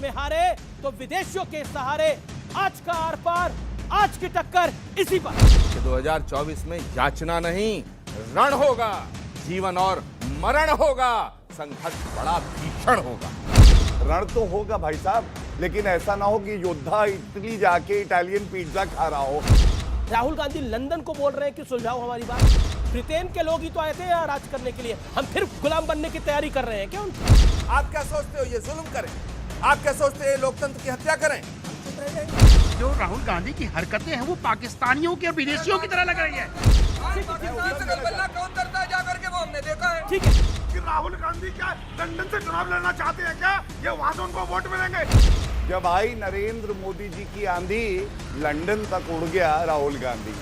में हारे तो विदेशियों के सहारे। आज का आर पार, आज की टक्कर इसी पर। 2024 में याचना नहीं, रण होगा, जीवन और मरण होगा, संघर्ष बड़ा भीषण होगा। रण तो होगा भाई साहब, लेकिन ऐसा ना हो कि योद्धा इटली जाके इटालियन पिज्जा खा रहा हो। राहुल गांधी लंदन को बोल रहे हैं कि सुलझाओ हमारी बात। ब्रिटेन के लोग ही तो आए थे यहाँ राज करने के लिए, हम फिर गुलाम बनने की तैयारी कर रहे हैं क्या? आप क्या सोचते हो ये जुल्म करें? आप क्या सोचते हैं लोकतंत्र की हत्या करें? जो राहुल गांधी की हरकतें हैं वो पाकिस्तानियों की और विदेशियों की तरह लग रही है। कौन करता है जाकर के वो हमने देखा है। ठीक है कि राहुल गांधी क्या लंदन से चुनाव लड़ना चाहते हैं क्या? ये वहां से उनको वोट मिलेंगे। जब आई नरेंद्र मोदी जी की आंधी, लंदन तक उड़ गया राहुल गांधी।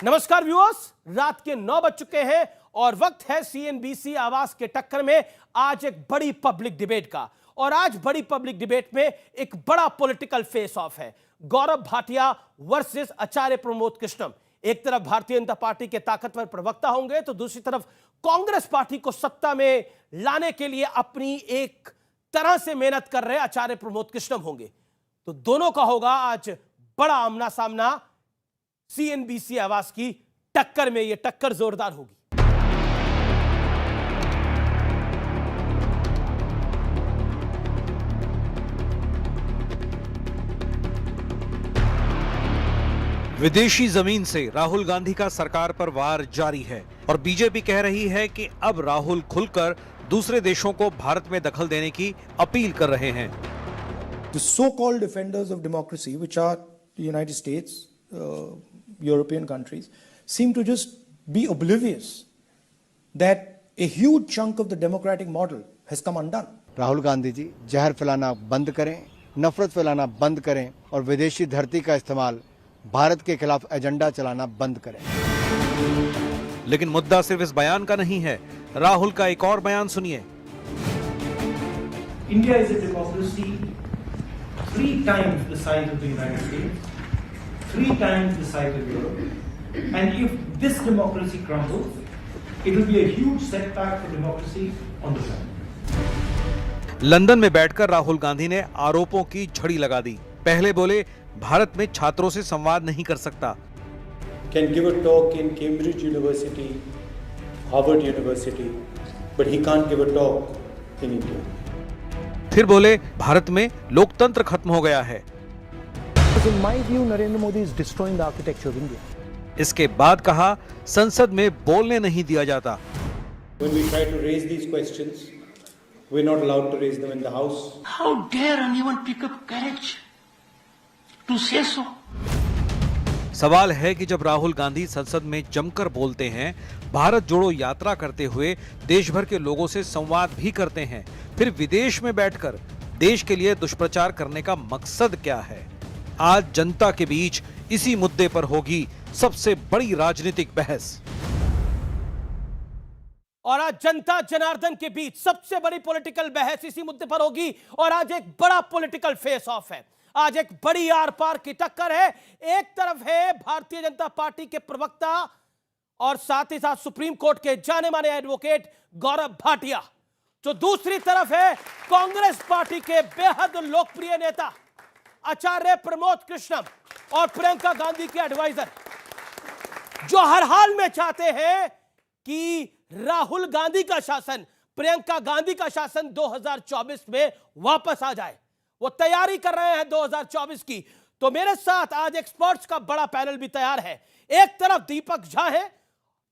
नमस्कार व्यूअर्स, रात के 9 बज चुके हैं और वक्त है सीएनबीसी आवाज के टक्कर में आज एक बड़ी पब्लिक डिबेट का। और आज बड़ी पब्लिक डिबेट में एक बड़ा पॉलिटिकल फेस ऑफ है। गौरव भाटिया वर्सेस आचार्य प्रमोद कृष्णम। एक तरफ भारतीय जनता पार्टी के ताकतवर प्रवक्ता होंगे तो दूसरी तरफ कांग्रेस पार्टी को सत्ता में लाने के लिए अपनी एक तरह से मेहनत कर रहे आचार्य प्रमोद कृष्णम होंगे। तो दोनों का होगा आज बड़ा आमना सामना सीएनबीसी आवाज की टक्कर में। यह टक्कर जोरदार होगी। विदेशी जमीन से राहुल गांधी का सरकार पर वार जारी है और बीजेपी कह रही है कि अब राहुल खुलकर दूसरे देशों को भारत में दखल देने की अपील कर रहे हैं। The so-called defenders of democracy, which are the United States, European countries, seem to just be oblivious that a huge chunk of the democratic model has come undone. Rahul Gandhi ji जहर फैलाना बंद करें, नफरत फैलाना बंद करें और विदेशी धरती का इस्तेमाल भारत के खिलाफ एजेंडा चलाना बंद करें। लेकिन मुद्दा सिर्फ इस बयान का नहीं है। राहुल का एक और बयान सुनिए। India is a democracy 3 times the size of the United States, 3 times the size of Europe, and if this democracy crumbles, it will be a huge setback for democracy on the planet. London में बैठकर राहुल गांधी ने आरोपों की झड़ी लगा दी। पहले बोले भारत में छात्रों से संवाद नहीं कर सकता। Can give a talk in Cambridge University, Harvard University, but he can't give a talk in India. फिर बोले भारत में लोकतंत्र खत्म हो गया है। In my view, Narendra Modi is destroying the architecture of India. इसके बाद कहा संसद में बोलने नहीं दिया जाता। When we try to raise these questions, we're not allowed to raise them in the House. How dare anyone pick up courage to say so? सवाल है कि जब राहुल गांधी संसद में जमकर बोलते हैं, भारत जोड़ो यात्रा करते हुए देश भर के लोगों से संवाद भी करते हैं, फिर विदेश में बैठकर देश के लिए दुष्प्रचार करने का मकसद क्या है? आज जनता के बीच इसी मुद्दे पर होगी सबसे बड़ी राजनीतिक बहस। और आज जनता जनार्दन के बीच सबसे बड़ी पॉलिटिकल बहस इसी मुद्दे पर होगी। और आज एक बड़ा पॉलिटिकल फेस ऑफ है। आज एक बड़ी आर पार की टक्कर है। एक तरफ है भारतीय जनता पार्टी के प्रवक्ता और साथ ही साथ सुप्रीम कोर्ट के जाने माने एडवोकेट गौरव भाटिया, जो दूसरी तरफ है कांग्रेस पार्टी के बेहद लोकप्रिय नेता आचार्य प्रमोद कृष्णम और प्रियंका गांधी के एडवाइजर, जो हर हाल में चाहते हैं कि राहुल गांधी का शासन, प्रियंका गांधी का शासन 2024 में वापस आ जाए। वो तैयारी कर रहे हैं 2024 की। तो मेरे साथ आज एक्सपर्ट्स का बड़ा पैनल भी तैयार है। एक तरफ दीपक झा है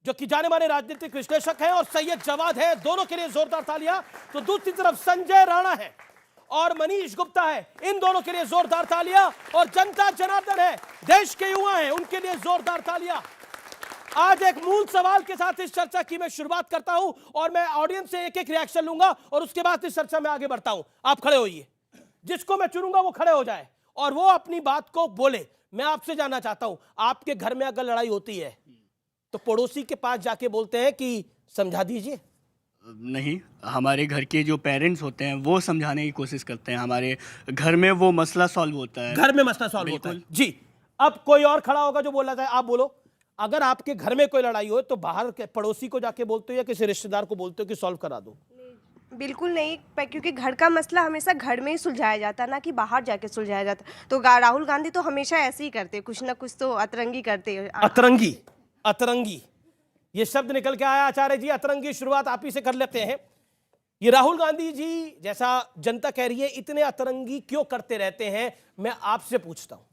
जो कि जाने माने राजनीतिक विश्लेषक हैं और सैयद जवाद है, दोनों के लिए जोरदार तालियां। तो दूसरी तरफ संजय राणा है और मनीष गुप्ता है, इन दोनों के लिए जोरदार तालियां। और जनता जनार्दन है, देश के युवा हैं, उनके लिए जोरदार तालियां। आज एक मूल सवाल के साथ इस चर्चा की मैं शुरुआत करता हूं और मैं ऑडियंस से एक एक रिएक्शन लूंगा और उसके बाद इस चर्चा में आगे बढ़ता हूं। आप खड़े होइए, जिसको मैं चुनूंगा वो खड़े हो जाए और वो अपनी बात को बोले। मैं आपसे जानना चाहता हूं, आपके घर में अगर लड़ाई होती है तो पड़ोसी के पास जाके बोलते हैं कि समझा दीजिए? नहीं, हमारे घर के जो पेरेंट्स होते हैं वो समझाने की कोशिश करते हैं। हमारे घर में वो मसला सॉल्व होता है। घर में मसला सॉल्व होता है जी। अब कोई और खड़ा होगा जो बोला जाए, आप बोलो। अगर आपके घर में कोई लड़ाई हो तो बाहर के पड़ोसी को जाके बोलते हो या किसी रिश्तेदार को बोलते हो कि सॉल्व करा दो? बिल्कुल नहीं, क्योंकि घर का मसला हमेशा घर में ही सुलझाया जाता है, ना कि बाहर जाके सुलझाया जाता। तो राहुल गांधी तो हमेशा ऐसे ही करते, कुछ ना कुछ तो अतरंगी करते। अतरंगी, अतरंगी, ये शब्द निकल के आया आचार्य जी। अतरंगी शुरुआत आप ही से कर लेते हैं। ये राहुल गांधी जी, जैसा जनता कह रही है, इतने अतरंगी क्यों करते रहते हैं, मैं आपसे पूछता हूं।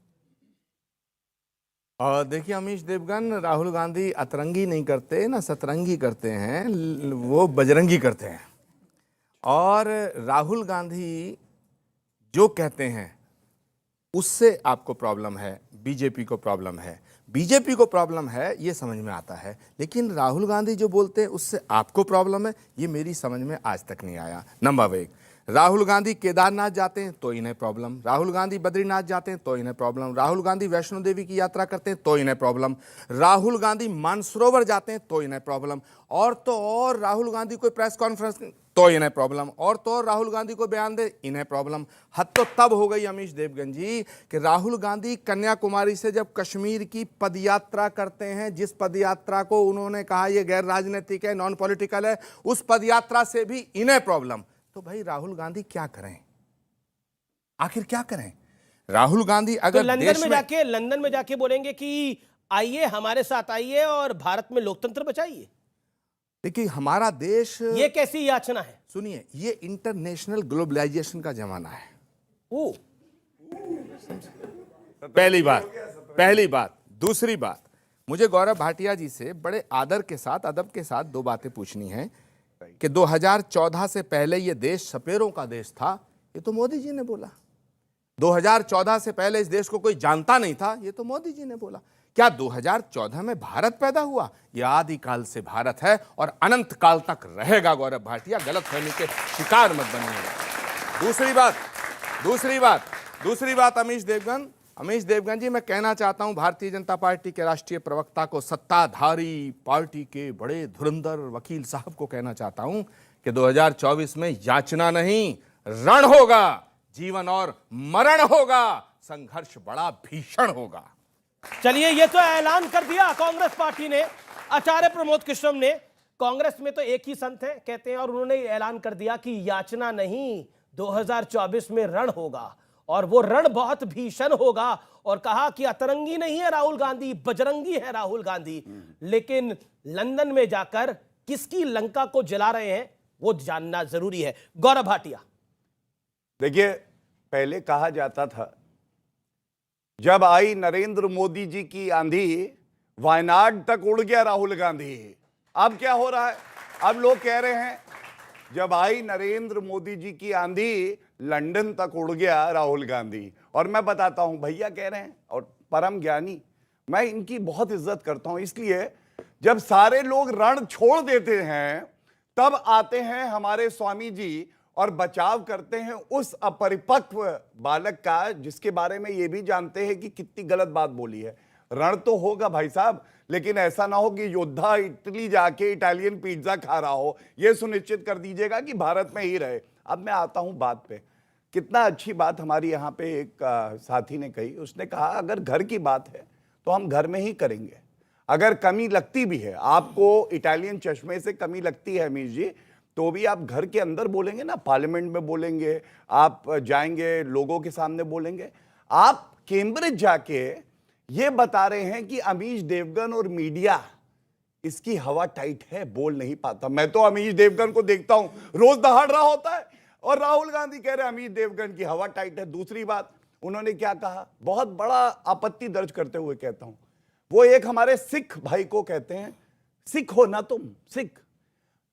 और देखिए अमीश देवगन, राहुल गांधी अतरंगी नहीं करते ना सतरंगी करते हैं, वो बजरंगी करते हैं। और राहुल गांधी जो कहते हैं उससे आपको प्रॉब्लम है, बीजेपी को प्रॉब्लम है। बीजेपी को प्रॉब्लम है ये समझ में आता है, लेकिन राहुल गांधी जो बोलते हैं उससे आपको प्रॉब्लम है, ये मेरी समझ में आज तक नहीं आया। नंबर 1, राहुल गांधी केदारनाथ जाते हैं तो इन्हें प्रॉब्लम, राहुल गांधी बद्रीनाथ जाते हैं तो इन्हें प्रॉब्लम, राहुल गांधी वैष्णो देवी की यात्रा करते हैं तो इन्हें प्रॉब्लम, राहुल गांधी मानसरोवर जाते हैं तो इन्हें प्रॉब्लम, और तो और राहुल गांधी कोई प्रेस कॉन्फ्रेंस तो इन्हें प्रॉब्लम, और तो और राहुल गांधी को बयान दे इन्हें प्रॉब्लम। हद तो तब हो गई अमीश देवगन जी कि राहुल गांधी कन्याकुमारी से जब कश्मीर की पदयात्रा करते हैं, जिस पदयात्रा को उन्होंने कहा यह गैर राजनीतिक है, नॉन पॉलिटिकल है, उस पदयात्रा से भी इन्हें प्रॉब्लम। तो भाई राहुल गांधी क्या करें, आखिर क्या करें? राहुल गांधी अगर तो लंदन में जाके बोलेंगे कि आइए हमारे साथ आइए और भारत में लोकतंत्र बचाइए। देखिए हमारा देश, ये कैसी याचना है? सुनिए, ये इंटरनेशनल ग्लोबलाइजेशन का जमाना है। ओ, पहली बात। दूसरी बात, मुझे गौरव भाटिया जी से बड़े आदर के साथ, अदब के साथ 2 बातें पूछनी हैं कि 2014 से पहले ये देश सपेरों का देश था, ये तो मोदी जी ने बोला। 2014 से पहले इस देश को कोई जानता नहीं था, ये तो मोदी जी ने बोला। क्या 2014 में भारत पैदा हुआ? यह आदिकाल से भारत है और अनंत काल तक रहेगा। गौरव भाटिया, गलतफहमी के शिकार मत बनिएगा। दूसरी बात अमीश देवगन जी, मैं कहना चाहता हूं भारतीय जनता पार्टी के राष्ट्रीय प्रवक्ता को, सत्ताधारी पार्टी के बड़े धुरंधर वकील साहब को कहना चाहता हूं कि 2024 में याचना नहीं, रण होगा, जीवन और मरण होगा, संघर्ष बड़ा भीषण होगा। चलिए, ये तो ऐलान कर दिया कांग्रेस पार्टी ने, आचार्य प्रमोद कृष्णम ने। कांग्रेस में तो एक ही संत है कहते हैं, और उन्होंने ऐलान कर दिया कि याचना नहीं, 2024 में रण होगा, और वो रण बहुत भीषण होगा। और कहा कि अतरंगी नहीं है राहुल गांधी, बजरंगी है राहुल गांधी। लेकिन लंदन में जाकर किसकी लंका को जला रहे हैं वो जानना जरूरी है। गौरव भाटिया, देखिए, पहले कहा जाता था जब आई नरेंद्र मोदी जी की आंधी, वायनाड तक उड़ गया राहुल गांधी। अब क्या हो रहा है? अब लोग कह रहे हैं जब आई नरेंद्र मोदी जी की आंधी, लंदन तक उड़ गया राहुल गांधी। और मैं बताता हूं, भैया कह रहे हैं और परम ज्ञानी, मैं इनकी बहुत इज्जत करता हूं, इसलिए जब सारे लोग रण छोड़ देते हैं तब आते हैं हमारे स्वामी जी और बचाव करते हैं उस अपरिपक्व बालक का, जिसके बारे में ये भी जानते हैं कि कितनी गलत बात बोली है। रण तो होगा भाई साहब, लेकिन ऐसा ना हो कि योद्धा इटली जाके इटालियन पिज्जा खा रहा हो। यह सुनिश्चित कर दीजिएगा कि भारत में ही रहे। अब मैं आता हूं बात पे। कितना अच्छी बात हमारी यहाँ पे एक साथी ने कही। उसने कहा अगर घर की बात है तो हम घर में ही करेंगे, अगर कमी लगती भी है, आपको इटालियन चश्मे से कमी लगती है अमीर जी, तो भी आप घर के अंदर बोलेंगे ना, पार्लियामेंट में बोलेंगे, आप जाएंगे लोगों के सामने बोलेंगे। आप कैम्ब्रिज जाके ये बता रहे हैं कि अमीश देवगन और मीडिया इसकी हवा टाइट है, बोल नहीं पाता। मैं तो अमीश देवगन को देखता हूं रोज दहाड़ रहा होता है, और राहुल गांधी कह रहे हैं अमीश देवगन की हवा टाइट है। दूसरी बात उन्होंने क्या कहा, बहुत बड़ा आपत्ति दर्ज करते हुए कहता हूं, वो एक हमारे सिख भाई को कहते हैं, सिख हो ना तुम, Sikh,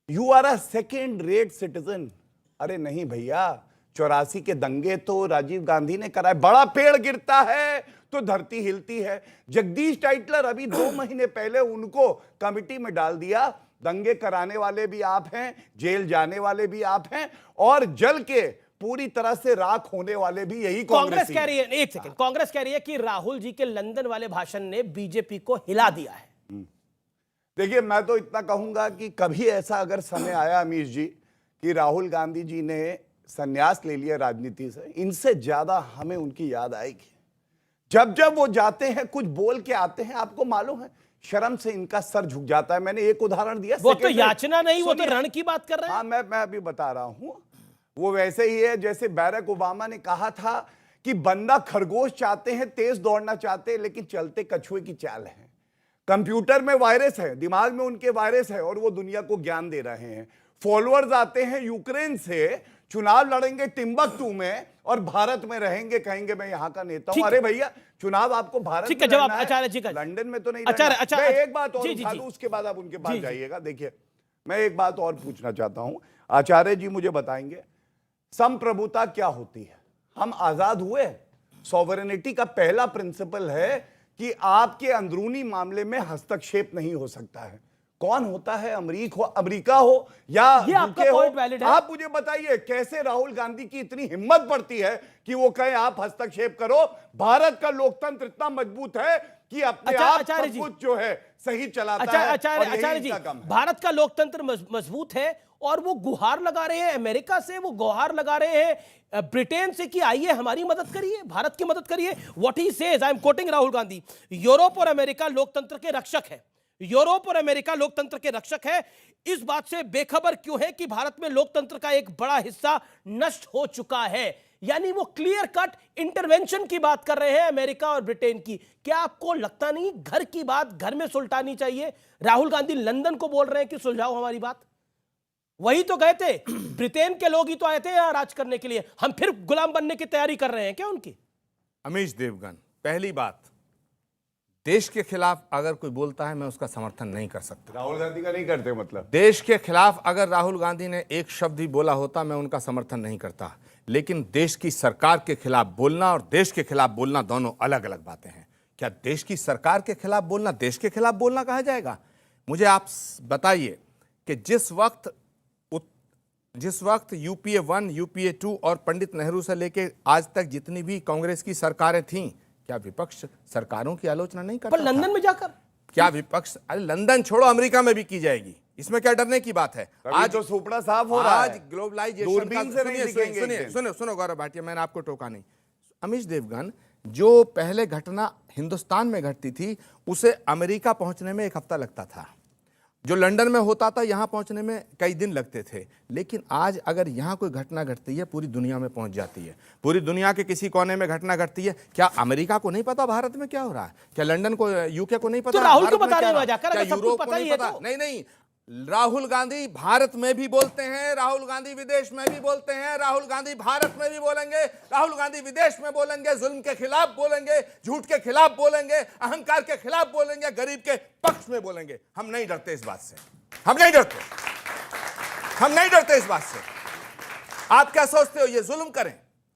you are a second rate citizen. अरे नहीं भैया, 84 के दंगे तो राजीव गांधी ने कराए। बड़ा पेड़ गिरता है तो धरती हिलती है। जगदीश टाइटलर अभी 2 महीने पहले उनको कमिटी में डाल दिया। दंगे कराने वाले भी आप हैं, जेल जाने वाले भी आप हैं, और जल के पूरी तरह से राख होने वाले भी यही कांग्रेस कह रही है। एक सेकंड, कांग्रेस कह रही है कि राहुल जी के लंदन वाले भाषण ने बीजेपी को हिला दिया है। देखिए, मैं तो इतना कहूंगा कि कभी ऐसा अगर समय आया अमीश जी कि राहुल गांधी जी ने संन्यास ले लिया राजनीति से, इनसे ज्यादा हमें उनकी याद आएगी। जब जब वो जाते हैं कुछ बोल के आते हैं। आपको मालूम है शर्म से इनका सर झुक जाता है। मैंने एक उदाहरण दिया, वो तो सेकंड में- याचना नहीं, वो तो सुनिए। रण की बात कर रहे हैं। हाँ, मैं अभी बता रहा हूं। वो वैसे ही है जैसे बैरक ओबामा ने कहा था कि बंदा खरगोश चाहते हैं, तेज दौड़ना चाहते हैं, लेकिन चलते कछुए की चाल है। कंप्यूटर में वायरस है, दिमाग में उनके वायरस है, और वो दुनिया को ज्ञान दे रहे हैं। फॉलोअर्स आते हैं यूक्रेन से, चुनाव लड़ेंगे टिम्बकटू में, और भारत में रहेंगे, कहेंगे मैं यहाँ का नेता हूं। अरे भैया, चुनाव आपको भारत ठीक में है, जवाब लड़ना है, आचार्य जी का। लंदन में तो नहीं आचार्य, लड़ना। आचार्य, मैं एक बात और जी, जी, उठा जी। दूं, उसके बाद आप उनके पास जी, जी। जाइएगा। देखिए, मैं एक बात और पूछना चाहता हूं, आचार्य जी मुझे बताएंगे संप्रभुता क्या होती है? हम आजाद हुए। सॉवरेनिटी का पहला प्रिंसिपल है कि आपके अंदरूनी मामले में हस्तक्षेप नहीं हो सकता है। कौन होता है? अमेरिका हो या ये आपका UK हो। point valid है। आप मुझे बताइए कैसे राहुल गांधी की इतनी हिम्मत बढ़ती है कि वो कहे आप हस्तक्षेप करो? भारत का लोकतंत्र इतना मजबूत है कि अपने आप आचार्य सब जी। कुछ जो है सही चलाता है, आचार्य और यही आचार्य जी, इनका काम है। भारत का लोकतंत्र मजबूत है, और वो गुहार लगा रहे हैं अमेरिका से, वो गुहार लगा रहे हैं ब्रिटेन से कि आइए हमारी मदद करिए, भारत की मदद करिए। What he says, I am quoting Rahul Gandhi, Europe और अमेरिका लोकतंत्र के रक्षक है। यूरोप और अमेरिका लोकतंत्र के रक्षक है। इस बात से बेखबर क्यों है कि भारत में लोकतंत्र का एक बड़ा हिस्सा नष्ट हो चुका है? यानी वो क्लियर कट इंटरवेंशन की बात कर रहे हैं अमेरिका और ब्रिटेन की। क्या आपको लगता नहीं घर की बात घर में सुलटानी चाहिए? राहुल गांधी लंदन को बोल रहे हैं कि सुलझाओ हमारी बात। वही तो गए थे, ब्रिटेन के लोग ही तो आए थे यहां राज करने के लिए। हम फिर गुलाम बनने की तैयारी कर रहे हैं क्या उनकी? अमीश देवगन, पहली बात, देश के खिलाफ अगर कोई बोलता है मैं उसका समर्थन नहीं कर सकता। राहुल गांधी का नहीं करते मतलब? देश के खिलाफ अगर राहुल गांधी ने एक शब्द भी बोला होता मैं उनका समर्थन नहीं करता। लेकिन देश की सरकार के खिलाफ बोलना और देश के खिलाफ बोलना दोनों अलग अलग बातें हैं। क्या देश की सरकार के खिलाफ बोलना देश के खिलाफ बोलना कहा जाएगा? मुझे आप बताइए कि जिस वक्त यूपीए 1, यूपीए 2 और पंडित नेहरू से लेकर आज तक जितनी भी कांग्रेस की सरकारें थीं, क्या विपक्ष सरकारों की आलोचना नहीं करता पर लंदन था? में जाकर क्या विपक्ष, अरे लंदन छोड़ो, अमेरिका में भी की जाएगी, इसमें क्या डरने की बात है? आज तो सुपड़ा साफ हो रहा है। आज ग्लोबलाइजेशन दूरबीन से नहीं दिखेंगे एक दिन। सुनो गौरव भाटिया, मैंने आपको टोका नहीं। अमीश देवगन, जो पहले घटना हिंदुस्तान में घटती थी उसे अमेरिका पहुंचने में 1 हफ्ता लगता था। जो लंदन में होता था यहां पहुंचने में कई दिन लगते थे। लेकिन आज अगर यहां कोई घटना घटती है पूरी दुनिया में पहुंच जाती है। पूरी दुनिया के किसी कोने में घटना घटती है, क्या अमेरिका को नहीं पता भारत में क्या हो रहा है? क्या लंदन को, यूके को नहीं पता? तो राहुल को भारत में बता क्या रहे हो हैं रहा है? जाकर, क्या अगर सबको यूरोप को पता ही नहीं है पता? तो? नहीं, राहुल गांधी भारत में भी बोलते हैं, राहुल गांधी विदेश में भी बोलते हैं, राहुल गांधी भारत में भी बोलेंगे, राहुल गांधी विदेश में बोलेंगे, जुल्म के खिलाफ बोलेंगे, झूठ के खिलाफ बोलेंगे, अहंकार के खिलाफ बोलेंगे, गरीब के पक्ष में बोलेंगे। हम नहीं डरते इस बात से, हम नहीं डरते, हम नहीं डरते इस बात से। आप क्या सोचते हो ये जुल्म करें?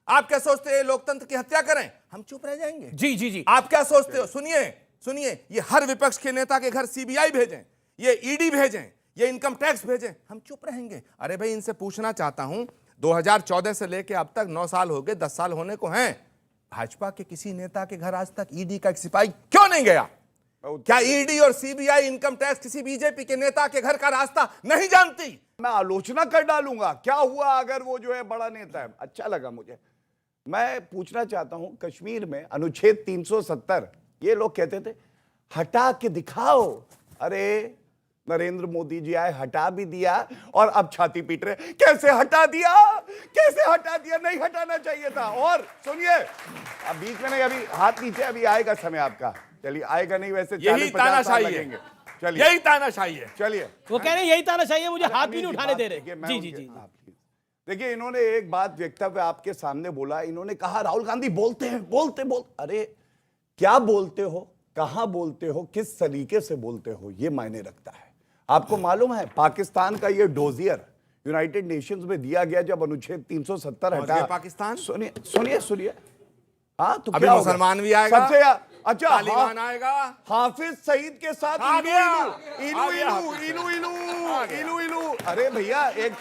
आप क्या सोचते हो ये लोकतंत्र की हत्या करें? हम चुप रह जाएंगे? जी जी जी। आप क्या सोचते हो? सुनिए, ये हर विपक्ष के नेता के घर सीबीआई भेजें, ये ईडी भेजें, ये इनकम टैक्स भेजें, हम चुप रहेंगे? अरे भाई, इनसे पूछना चाहता हूं, 2014 से लेके अब तक 9 साल हो गए, 10 साल होने को हैं, भाजपा के किसी नेता के घर आज तक ईडी का एक सिपाही क्यों नहीं गया? क्या ईडी और सीबीआई, इनकम टैक्स किसी बीजेपी के नेता के घर का रास्ता नहीं जानती? मैं आलोचना कर डालूंगा, क्या हुआ अगर वो जो है बड़ा नेता है? अच्छा लगा मुझे। मैं पूछना चाहता हूं, कश्मीर में अनुच्छेद 370, ये लोग कहते थे हटा के दिखाओ। अरे नरेंद्र मोदी जी आए, हटा भी दिया, और अब छाती पीट रहे कैसे हटा दिया, कैसे हटा दिया, नहीं हटाना चाहिए था। और सुनिए, अब बीच में नहीं, अभी हाथ नीचे, अभी आएगा समय आपका। चलिए, आएगा नहीं वैसे, यही 40-50 साल तानाशाही है, लगेंगे। चलिए, यही तानाशाही है। चलिए, वो कह रहे हैं यही ताना चाहिए, मुझे हाथ भी नहीं उठाने दे रहे। देखिए, मैं जी जी उनके- जी। हाँ, प्लीज। देखिए, इन्होंने एक बात वक्तव्य आपके सामने बोला। इन्होंने कहा राहुल गांधी बोलते हैं, बोलते। अरे क्या बोलते हो, कहां बोलते हो, किस तरीके से बोलते हो, ये मायने रखता है। आपको मालूम है पाकिस्तान का ये डोजियर यूनाइटेड नेशंस में दिया गया जब अनुच्छेद 370 हटा। पाकिस्तान, सुनिए, हाँ, तो अभी क्या होगा? मुसलमान भी आएगा, सबसे अच्छा, तालिबान आएगा, हाफिज सईद के साथ आ इलू गया, इलू आ गया, इलू इलू इलू। अरे भैया, एक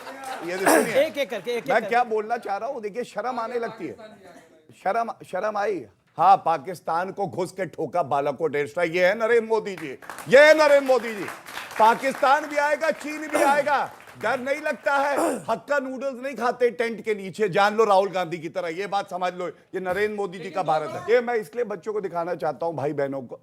ये सुनिए, एक एक करके मैं क्या बोलना चाह रहा हूं। देखिए, शर्म आने लगती है, शर्म आई। हाँ, पाकिस्तान को घुस के ठोका बालाकोट एयर स्ट्राइक, ये है नरेंद्र मोदी जी, ये है नरेंद्र मोदी जी। पाकिस्तान भी आएगा, चीन भी आएगा, डर नहीं लगता है। हक्का नूडल्स नहीं खाते टेंट के नीचे, जान लो राहुल गांधी की तरह, ये बात समझ लो। ये नरेंद्र मोदी जी का भारत है। ये मैं इसलिए बच्चों को दिखाना चाहता हूं, भाई बहनों को,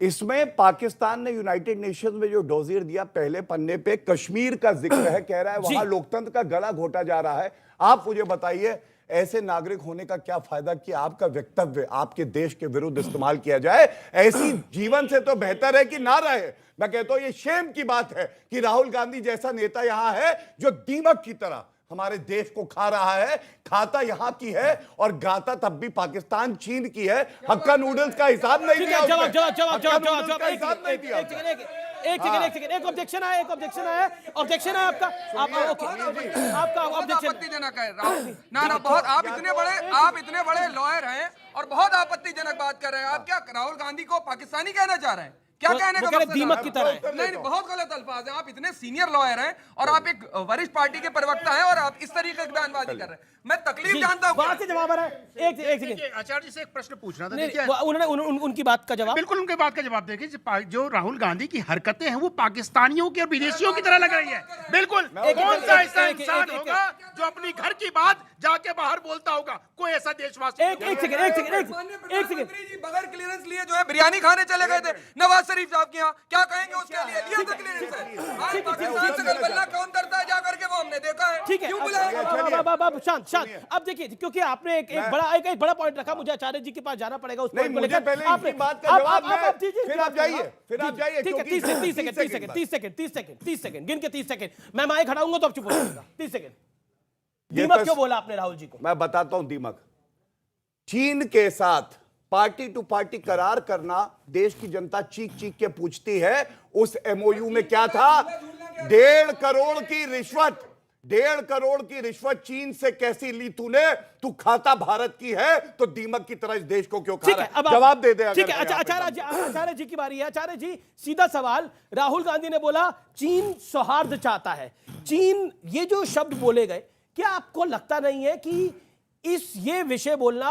इसमें पाकिस्तान ने यूनाइटेड नेशंस में जो डोजियर दिया, पहले पन्ने पे कश्मीर का जिक्र है, कह रहा है वहां लोकतंत्र का गला घोटा जा रहा है। आप मुझे बताइए, ऐसे नागरिक होने का क्या फायदा कि आपका वक्तव्य आपके देश के विरुद्ध इस्तेमाल किया जाए? ऐसी जीवन से तो बेहतर है कि ना रहे। मैं कहता हूं ये शेम की बात है कि राहुल गांधी जैसा नेता यहां है जो दीमक की तरह हमारे देश को खा रहा है। खाता यहां की है और गाता तब भी पाकिस्तान, चीन की है। हक्का नूडल्स का हिसाब नहीं दिया, जवाब उसने। जवाब जवाब हक्का जवाब नूडल्स जवाब का हिसाब नहीं दिया। एक ऑब्जेक्शन है आपका, आपका ऑब्जेक्शन। आपत्तिजनक है राहुल। ना बहुत आप इतने बड़े लॉयर हैं और बहुत आपत्तिजनक बात कर रहे हैं। आप क्या राहुल गांधी को पाकिस्तानी कहना चाह रहे हैं? क्या कहने का मकसद है? दीमक की तरह है। नहीं, बहुत गलत अल्फाज हैं। आप इतने सीनियर लॉयर हैं और आप एक वरिष्ठ पार्टी के प्रवक्ता हैं और आप इस तरीके की बयानबाजी कर रहे हैं। मैं तकलीफ जानता हूं। बात से जवाब आ रहा है। एक सेकंड, देखिए, आचार्य जी से एक प्रश्न पूछना था। नहीं, देखिए, उन्होंने उनकी बात का जवाब, बिल्कुल उनके बात का जवाब देखिए। जो राहुल गांधी की हरकतें हैं वो पाकिस्तानियों की और विदेशियों की तरह लग रही है। बिल्कुल। कौन सा ऐसा इंसान होगा जो अपनी घर की बात जाके बाहर बोलता होगा? कोई ऐसा देशवासी? एक सेकंड, बगैर क्लियरेंस लिए जो है बिरयानी खाने चले गए थे नवाज शरीफ साहब के यहाँ। क्या कहेंगे उसके लिए? लिया था क्लियरेंस है। आज पाकिस्तान से गलबल्ला कौन करता है जाकर के, वो हमने देखा है। ठीक है, क्यों बुलाया? शांत। अब देखिए, क्योंकि आपने एक बड़ा पॉइंट रखा, मुझे आचार्य जी के पास जाना पड़ेगा उस पॉइंट को लेकर। पहले इनकी बात का जवाब है, फिर आप जाइए। ठीक है, 30 सेकंड गिन के 30 सेकंड। मैं माइक हटाऊंगा तो आप चुप हो जाएगा। 30 सेकंड। दीमक क्यों बोला आपने राहुल जी को? मैं बताता हूं दीमक। चीन के साथ पार्टी टू पार्टी करार करना, देश की जनता चीख चीख के पूछती है उस एमओयू में क्या था? 1.5 करोड़ की रिश्वत, 1.5 करोड़ की रिश्वत चीन से कैसी ली तूने? तू खाता भारत की है तो दीमक की तरह इस देश को क्यों खा रहा है? जवाब दे दे। ठीक है, आचार्य जी की बारी है। आचार्य जी, सीधा सवाल। राहुल गांधी ने बोला चीन सौहार्द चाहता है। चीन, ये जो शब्द बोले गए, क्या आपको लगता नहीं है कि ये विषय बोलना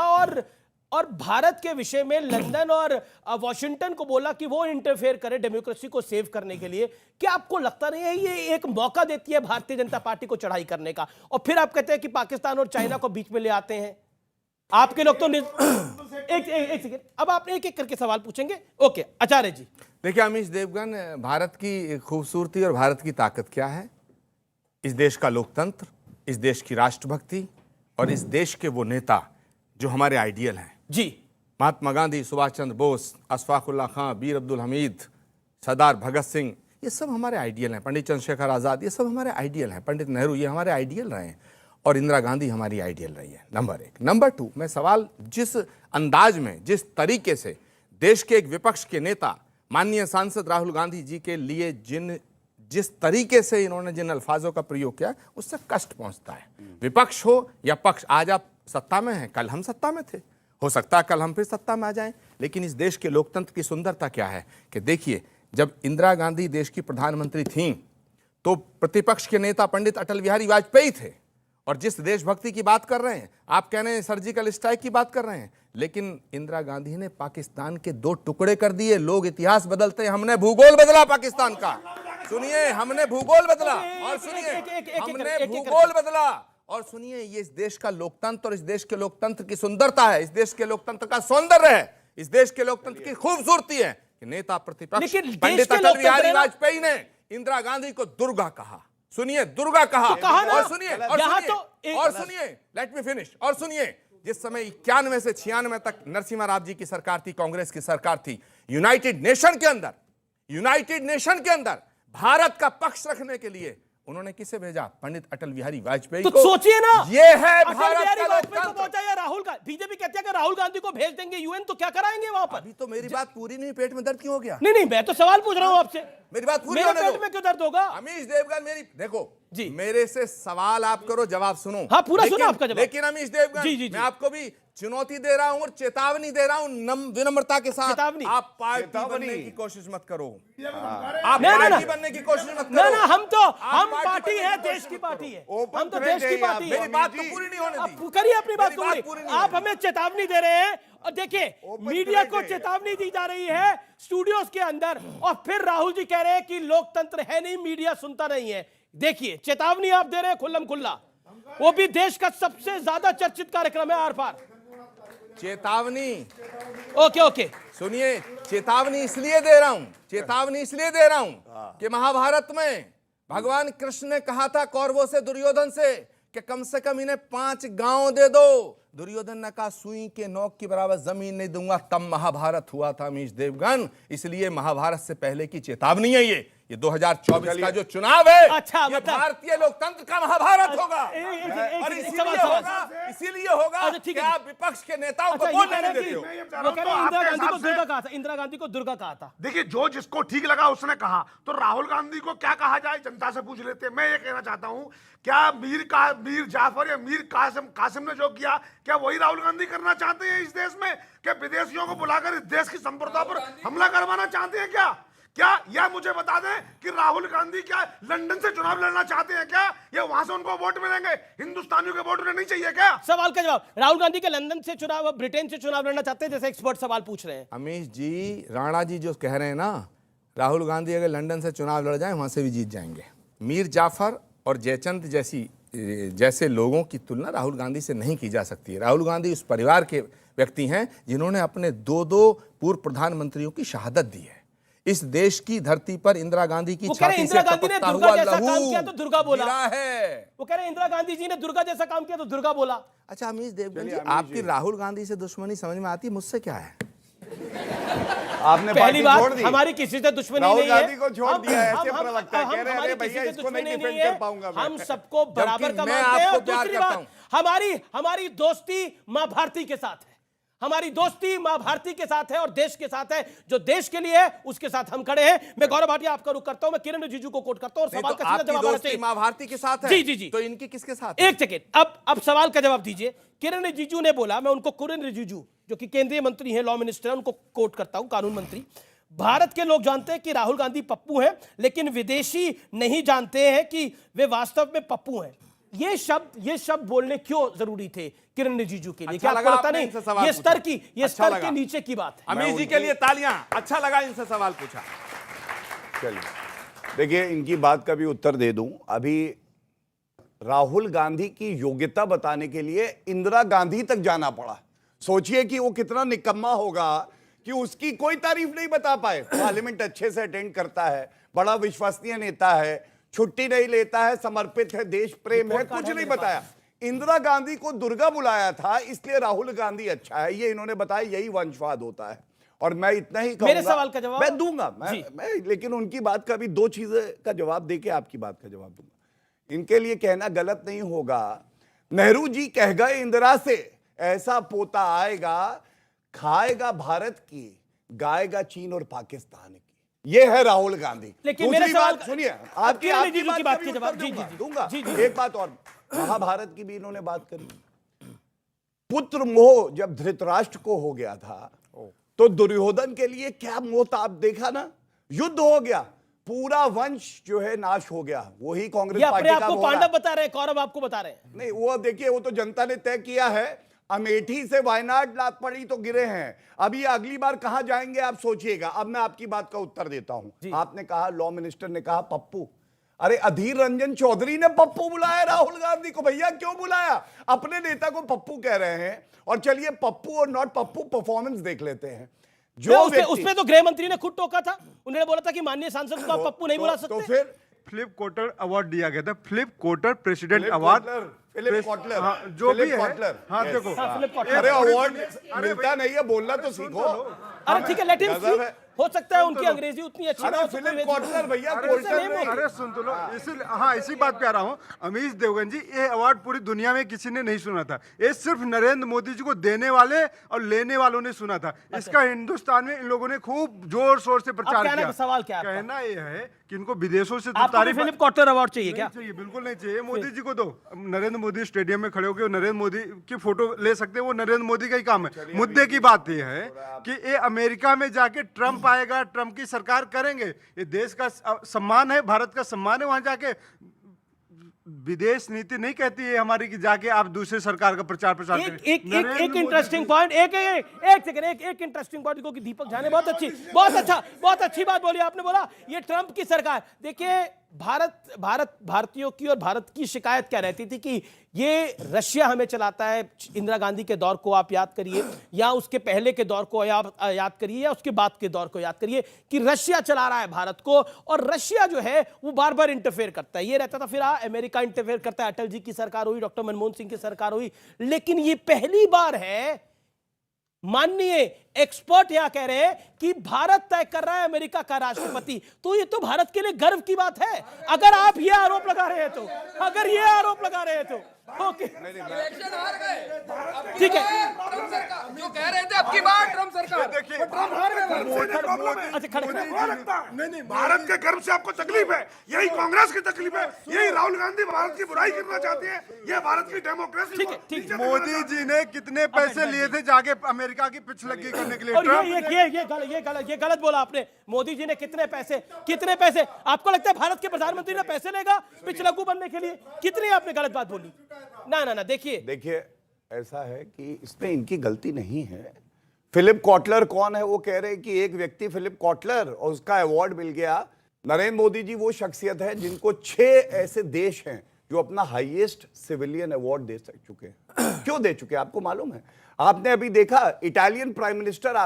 और भारत के विषय में लंदन और वॉशिंगटन को बोला कि वो इंटरफेयर करे डेमोक्रेसी को सेव करने के लिए, क्या आपको लगता नहीं है ये एक मौका देती है भारतीय जनता पार्टी को चढ़ाई करने का? और फिर आप कहते हैं कि पाकिस्तान और चाइना को बीच में ले आते हैं। आपके लोग तो एक सेकंड, अब आप एक एक करके सवाल पूछेंगे। ओके, आचार्य जी। देखिए अमीश देवगन, भारत की खूबसूरती और भारत की ताकत क्या है? इस देश का लोकतंत्र, इस देश की राष्ट्रभक्ति और इस देश के वो नेता जो हमारे आइडियल हैं जी। महात्मा गांधी, सुभाष चंद्र बोस, अशफाकुल्ला खां, वीर अब्दुल हमीद, सरदार भगत सिंह, ये सब हमारे आइडियल हैं। पंडित चंद्रशेखर आज़ाद, ये सब हमारे आइडियल हैं। पंडित नेहरू, ये हमारे आइडियल रहे हैं। और इंदिरा गांधी हमारी आइडियल रही है। नंबर 1। नंबर 2, मैं सवाल जिस अंदाज में, जिस तरीके से देश के एक विपक्ष के नेता माननीय सांसद राहुल गांधी जी के लिए जिस तरीके से इन्होंने जिन अल्फाजों का प्रयोग किया, उससे कष्ट पहुंचता है। विपक्ष हो या पक्ष, आज आप सत्ता में हैं, कल हम सत्ता में थे, हो सकता है कल हम फिर सत्ता में आ जाएं। लेकिन इस देश के लोकतंत्र की सुंदरता क्या है कि देखिए, जब इंदिरा गांधी देश की प्रधानमंत्री थीं तो प्रतिपक्ष के नेता पंडित अटल बिहारी वाजपेयी थे। और जिस देशभक्ति की बात कर रहे हैं आप, कह रहे हैं सर्जिकल स्ट्राइक की बात कर रहे हैं, लेकिन इंदिरा गांधी ने पाकिस्तान के 2 टुकड़े कर दिए। लोग इतिहास बदलते हैं, हमने भूगोल बदला पाकिस्तान का। सुनिए, हमने भूगोल बदला। और सुनिए, हमने भूगोल बदला। और सुनिए, ये इस देश का लोकतंत्र और इस देश के लोकतंत्र की सुंदरता है, इस देश के लोकतंत्र का सौंदर्य है, इस देश के लोकतंत्र की खूबसूरती है कि नेता प्रतिपक्ष पंडित अटल बिहारी वाजपेयी ने इंदिरा गांधी को दुर्गा कहा। सुनिए, दुर्गा कहा। और सुनिए, लेट मी फिनिश। और सुनिए, जिस समय 91 से 96 तक नरसिम्हा राव जी की सरकार थी, कांग्रेस की सरकार थी, यूनाइटेड नेशन के अंदर भारत का पक्ष रखने के लिए उन्होंने किसे भेजा? पंडित अटल बिहारी वाजपेयी को। तो सोचिए ना, ये है भारत का लोकतंत्र। या राहुल गांधी, बीजेपी कहते हैं कि राहुल गांधी को भेज देंगे यूएन, तो क्या कराएंगे वहां पर? अभी तो मेरी बात पूरी नहीं, पेट में दर्द क्यों हो गया? नहीं, मैं तो सवाल पूछ रहा हूं आपसे। मेरी बात पूरी मेरे होने दो। पेट में क्यों दर्द होगा? अमीश देवगन, मेरी देखो जी, मेरे से सवाल आप करो, जवाब सुनो। हाँ, पूरा सुनो आपका जवाब। लेकिन अमीश देवगन, जी, मैं आपको भी चुनौती दे रहा हूं और चेतावनी दे रहा हूं विनम्रता के साथ। आप पार्टी बनने की कोशिश मत करो। आप पार्टी बनने की कोशिश मत करो। ना, हम पार्टी है, देश की पार्टी है। हम तो देश की पार्टी है। मेरी बात तो पूरी नहीं होने दी। करिए अपनी बात पूरी। आप हमें चेतावनी दे रहे हैं और देखिए, मीडिया को चेतावनी दी जा रही है स्टूडियोज के अंदर, और फिर राहुल जी कह रहे हैं कि लोकतंत्र है नहीं, मीडिया सुनता नहीं है। देखिए, चेतावनी आप दे रहे हैं खुल्लम खुल्ला, वो भी देश का सबसे ज्यादा चर्चित कार्यक्रम है आर पार। चेतावनी। ओके, सुनिए, चेतावनी इसलिए दे रहा हूं कि महाभारत में भगवान कृष्ण ने कहा था कौरवों से, दुर्योधन से, कि कम से कम इन्हें 5 गांव दे दो। दुर्योधन ने कहा सुई के नोक की बराबर जमीन नहीं दूंगा। तब महाभारत हुआ था अमीश देवगन। इसलिए महाभारत से पहले की चेतावनी है ये 2024 का जो चुनाव है, अच्छा, ये मतलब भारतीय लोकतंत्र का महाभारत होगा। और इसीलिए होगा ठीक कि है। आप विपक्ष के नेताओं को अच्छा, वोट ये कह नहीं रहे देते हो। हैं कि वो कह रहे हैं इंदिरा गांधी को दुर्गा कहा था, इंदिरा गांधी को दुर्गा कहा था। देखिए, जो जिसको ठीक लगा उसने कहा, तो राहुल गांधी को क्या कहा जाए जनता से पूछ लेते हैं। मैं ये कहना चाहता हूं, क्या मीर जाफर या मीर कासिम ने जो किया, क्या वही राहुल गांधी करना चाहते हैं इस देश में? क्या विदेशियों को बुलाकर इस देश की संप्रभुता पर हमला करवाना चाहते हैं क्या यह मुझे बता दें कि राहुल गांधी क्या लंदन से चुनाव लड़ना चाहते हैं क्या, या वहां से उनको वोट मिलेंगे? हिंदुस्तानियों के वोट उन्हें नहीं चाहिए क्या? सवाल का जवाब, राहुल गांधी के लंदन से चुनाव, ब्रिटेन से चुनाव लड़ना चाहते हैं, जैसे एक्सपर्ट सवाल पूछ रहे हैं। अमीश जी, राणा जी जो कह रहे हैं ना, राहुल गांधी अगर लंदन से चुनाव लड़ जाए वहां से भी जीत जाएंगे। मीर जाफर और जयचंद जैसे लोगों की तुलना राहुल गांधी से नहीं की जा सकती है। राहुल गांधी उस परिवार के व्यक्ति हैं जिन्होंने अपने 2 पूर्व प्रधानमंत्रियों की शहादत दी है। इस देश की धरती पर इंदिरा गांधी की छाती से टपकता हुआ लहू दुर्गा बोला गिरा है। वो कह रहे हैं इंदिरा गांधी जी ने दुर्गा जैसा काम किया तो दुर्गा बोला। अच्छा अमीश देवगन जी, आपकी राहुल गांधी से दुश्मनी समझ में आती है, मुझसे क्या है? आपने पहली बात, छोड़ दी। हमारी किसी से दुश्मनी राहुल नहीं है। गांधी को छोड़ दिया है, ऐसे हम- प्रवक्ता कह रहे हैं, अरे भैया किसी से इसको नहीं दुश्मनी डिफेंड है। कर पाऊंगा मैं। हम सबको बराबर का मैं मानते हैं। आपको और प्यार दूसरी करता बात, हमारी दोस्ती मां भारती के साथ है। हमारी दोस्ती मां भारती के साथ है और देश के साथ है। जो देश के लिए है उसके साथ हम खड़े हैं। मैं गौरव भाटिया आपका रुख करता हूं, मैं किरण रिजिजू को कोट करता हूं और सवाल का सीधा जवाब आना चाहिए। मां भारती के साथ है। जी। तो इनकी किसके साथ है? एक सेकेंड, अब सवाल का जवाब दीजिए। किरण रिजिजू ने बोला, मैं उनको किरण रिजिजू जो कि केंद्रीय मंत्री हैं, लॉ मिनिस्टर हैं, उनको कोट करता हूं, कानून मंत्री। भारत के लोग जानते हैं कि राहुल गांधी पप्पू हैं, लेकिन विदेशी नहीं जानते हैं कि वे वास्तव में पप्पू हैं। ये शब्द बोलने क्यों जरूरी थे किरण रिजिजू के लिए? क्या आपको लगता नहीं ये स्तर के नीचे की बात है? अमीश जी के लिए तालियां। अच्छा लगा इनसे सवाल पूछा। चलिए, देखिए इनकी बात का भी उत्तर दे दूं। अभी राहुल गांधी की योग्यता बताने के लिए इंदिरा गांधी तक जाना पड़ा। सोचिए कि वो कितना निकम्मा होगा कि उसकी कोई तारीफ नहीं बता पाए। पार्लियामेंट अच्छे से अटेंड करता है, बड़ा विश्वसनीय नेता है, छुट्टी नहीं लेता है, समर्पित है, देश प्रेम है, कुछ नहीं बताया। इंदिरा गांधी को दुर्गा बुलाया था, इसलिए राहुल गांधी अच्छा है, ये इन्होंने बताया। यही वंशवाद होता है। और मैं इतना ही कहूंगा, मेरे सवाल का जवाब मैं दूंगा, मैं लेकिन उनकी बात का भी 2 चीजें का जवाब देके आपकी बात का जवाब दूंगा। इनके लिए कहना गलत नहीं होगा, नेहरू जी कह गए इंदिरा से, ऐसा पोता आएगा, खाएगा भारत की, गाएगा चीन और पाकिस्तान की। ये है राहुल गांधी। लेकिन मेरे सवाल सुनिए, आपकी बात के जवाब दूंगा। एक बात और, महाभारत की भी इन्होंने बात करी। पुत्र मोह जब धृतराष्ट्र को हो गया था, तो दुर्योधन के लिए क्या मोह था? आप देखा ना, युद्ध हो गया, पूरा वंश जो है नाश हो गया। वही कांग्रेस पार्टी का आपको पांडव बता रहे हैं, कौरव आपको बता रहे हैं। नहीं, वो देखिए, वो तो जनता ने तय किया है। अमेठी से वायनाड लात पड़ी तो गिरे हैं। अभी अगली बार कहां जाएंगे आप सोचिएगा। अब मैं आपकी बात का उत्तर देता हूं। आपने कहा, लॉ मिनिस्टर ने कहा पप्पू। अरे अधीर रंजन चौधरी ने पप्पू बुलाया राहुल गांधी को। भैया क्यों बुलाया? अपने नेता को पप्पू कह रहे हैं। और चलिए पप्पू और नॉट पप्पू परफॉर्मेंस देख लेते हैं। जो उसमें तो गृह मंत्री ने खुद टोका था। उन्होंने बोला था कि माननीय सांसद को आप पप्पू नहीं बुला सकते। तो फिर फिलिप कोटर अवार्ड दिया गया था, फिलिप कोटर प्रेसिडेंट अवार्ड, फिलिप कॉटलर, हाँ, जो भी है। हाँ देखो, अरे अवार्ड मिलता नहीं है, बोलना तो सीखो। अरे ठीक है, लेट हिम स्पीक। हो सकता है उनकी अंग्रेजी उतनी अच्छी ना हो। फिलिप कॉटलर भैया, अरे सुन तो लो, इसी बात पे आ रहा हूँ। अमीश देवगन जी, ये अवार्ड पूरी दुनिया में किसी ने नहीं सुना था। ये सिर्फ नरेंद्र मोदी जी को देने वाले और लेने वालों ने सुना था। इसका हिंदुस्तान में इन लोगों ने खूब जोर शोर से प्रचार किया। सवाल क्या है? कहना ये है कि इनको विदेशों से फिलिप कॉटलर अवार्ड चाहिए क्या? चाहिए, बिल्कुल नहीं चाहिए। मोदी जी को दो। नरेंद्र मोदी स्टेडियम में खड़े होकर नरेंद्र मोदी की फोटो ले सकते हैं, वो नरेंद्र मोदी का ही काम है। मुद्दे की बात यह है कि ये अमेरिका में जाके ट्रंप आएगा, ट्रंप की सरकार करेंगे। ये देश का सम्मान है, भारत का सम्मान है। वहां जाके विदेश नीति नहीं कहती है हमारी कि जाके आप दूसरे सरकार का प्रचार करें। एक इंटरेस्टिंग पॉइंट, एक सेकंड, एक इंटरेस्टिंग पॉइंट को कि दीपक झा ने बहुत अच्छी बात बोली। आपने बोला ये ट्रंप की सरकार। देखिए भारतीयों की और भारत की शिकायत क्या रहती थी कि ये रशिया हमें चलाता है। इंदिरा गांधी के दौर को आप याद करिए, या उसके पहले के दौर को याद करिए, या उसके बाद के दौर को याद करिए कि रशिया चला रहा है भारत को, और रशिया जो है वो बार बार इंटरफेयर करता है। ये रहता था। फिर अमेरिका इंटरफेयर करता है, अटल जी की सरकार हुई, डॉक्टर मनमोहन सिंह की सरकार हुई, लेकिन ये पहली बार है, माननीय एक्सपर्ट यहां कह रहे हैं कि भारत तय कर रहा है अमेरिका का राष्ट्रपति। तो ये तो भारत के लिए गर्व की बात है। अगर आप ये आरोप लगा रहे हैं तो, अगर ये आरोप लगा रहे हैं तो ओके, इलेक्शन हार गए। ठीक है। ट्रम्प सरकार जो कह रहे थे अब की बार ट्रम्प सरकार, देखिए, ट्रम्प हार गए। अच्छा खड़े नहीं, भारत के गर्व से आपको तकलीफ है, यही कांग्रेस की तकलीफ है, यही राहुल गांधी भारत की बुराई करना चाहते हैं, ये भारत की डेमोक्रेसी। ठीक है, ठीक है। मोदी जी ने कितने पैसे लिए थे जाके अमेरिका की पिछलग्गी करने के लिए? और ये गलत बोला आपने। मोदी जी ने कितने पैसे आपको लगता है भारत के प्रधानमंत्री ने पैसे लेगा पिछलग्गू बनने के लिए? कितनी आपने गलत बात बोली। ना देखिए ऐसा है कि इसमें इनकी गलती नहीं है। फिलिप कॉटलर कौन है? वो कह रहे हैं कि एक व्यक्ति फिलिप कॉटलर, और उसका अवार्ड मिल गया। नरेंद्र मोदी जी वो शख्सियत है जिनको 6 ऐसे देश हैं जो अपना हाईएस्ट सिविलियन अवार्ड दे चुके हैं। क्यों दे चुके हैं आपको मालूम है? आपने अभी देखा इटालियन प्राइम मिनिस्टर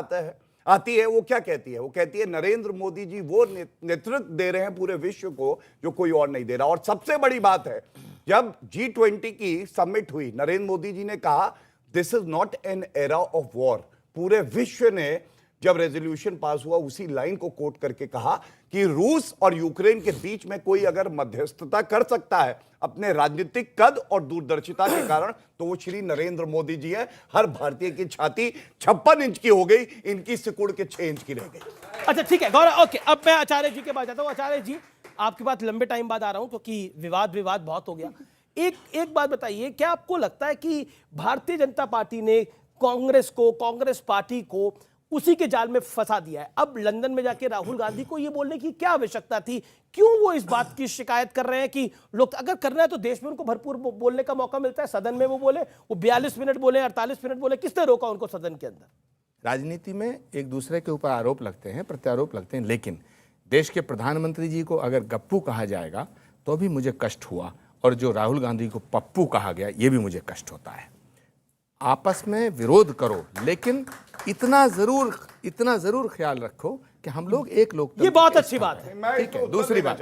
आती है, वो क्या कहती है? वो कहती है नरेंद्र मोदी जी वो नेतृत्व दे रहे हैं पूरे विश्व को जो कोई और नहीं दे रहा। और सबसे बड़ी बात है, जब G20 की समिट हुई, नरेंद्र मोदी जी ने कहा this is not an era of war. पूरे विश्व ने जब रेजोल्यूशन पास हुआ उसी लाइन को कोट करके कहा कि रूस और यूक्रेन के बीच में कोई अगर मध्यस्थता कर सकता है अपने राजनीतिक कद और दूरदर्शिता के कारण, तो वो श्री नरेंद्र मोदी जी है। हर भारतीय की छाती 56 इंच की हो गई, इनकी सिकुड़ के 6 इंच की रह गई। अच्छा ठीक है गौरव, ओके। अब मैं आचार्य जी के पास जाता हूं। आचार्य जी, आपके पास लंबे टाइम बाद आ रहा हूं क्योंकि विवाद बहुत हो गया। एक बात बताइए, क्या आपको लगता है कि भारतीय जनता पार्टी ने कांग्रेस पार्टी को उसी के जाल में फंसा दिया है? अब लंदन में जाके राहुल गांधी को यह बोलने की क्या आवश्यकता थी? क्यों वो इस बात की शिकायत कर रहे हैं कि लोग अगर करना है तो देश में उनको भरपूर बोलने का मौका मिलता है, सदन में वो बोले, वो 42 मिनट बोले, 48 मिनट बोले, किसने रोका उनको सदन के अंदर? राजनीति में एक दूसरे के ऊपर आरोप लगते हैं, प्रत्यारोप लगते हैं, लेकिन देश के प्रधानमंत्री जी को अगर गप्पू कहा जाएगा तो भी मुझे कष्ट हुआ, और जो राहुल गांधी को पप्पू कहा गया ये भी मुझे कष्ट होता है। आपस में विरोध करो, लेकिन इतना जरूर ख्याल रखो कि हम लोग एक लोग, ये बहुत अच्छी बात है। ठीक है। दूसरी बात